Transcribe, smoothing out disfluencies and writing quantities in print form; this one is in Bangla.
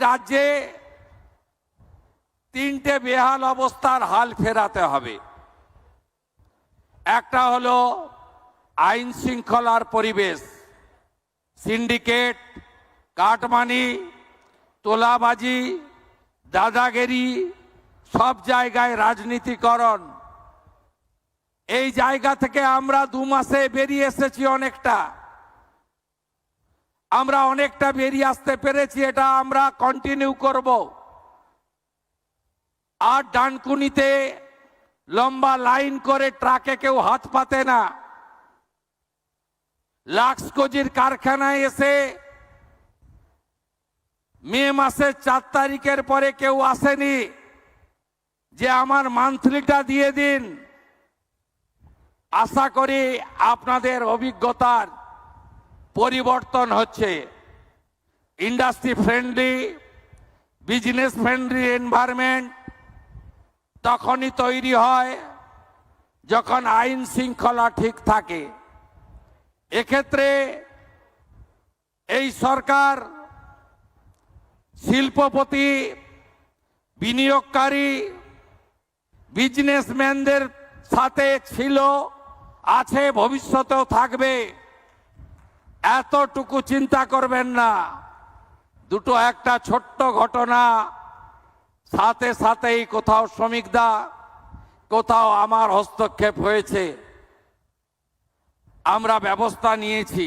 রাজ্যে তিনটে বেহাল অবস্থার হাল ফেরাতে হবে। একটা হলো আইন শৃঙ্খলার পরিবেশ, সিন্ডিকেট, কাটমানি, তোলাবাজি, দাদাগিরি, সব জায়গায় রাজনীতিকরণ। এই জায়গা থেকে আমরা 2 মাসে বেরিয়ে এসেছি অনেকটা, আমরা অনেকটা বেরিয়ে আসতে পেরেছি, এটা আমরা কন্টিনিউ করব। আর ডানকুনিতে লম্বা লাইন করে ট্রাকে কেউ হাত পাতে না। লাক্সকোজির কারখানায় এসে মে মাসের 4 তারিখের পরে কেউ আসেনি যে আমার মান্থলিটা দিয়ে দিন। আশা করি আপনাদের অভিজ্ঞতার পরিবর্তন হচ্ছে। Industry friendly, business friendly environment তখনই তৈরি হয় যখন আইন শৃঙ্খলা ঠিক থাকে। এক্ষেত্রে এই সরকার শিল্পপতি, বিনিয়োগকারী, বিজনেসম্যানদের সাথে ছিল, আছে, ভবিষ্যতেও থাকবে। এতটুকু চিন্তা করবেন না। দুটো একটা ছোট্ট ঘটনা, সাথে সাথেই কোথাও শ্রমিকদা, কোথাও আমার হস্তক্ষেপ হয়েছে, আমরা ব্যবস্থা নিয়েছি।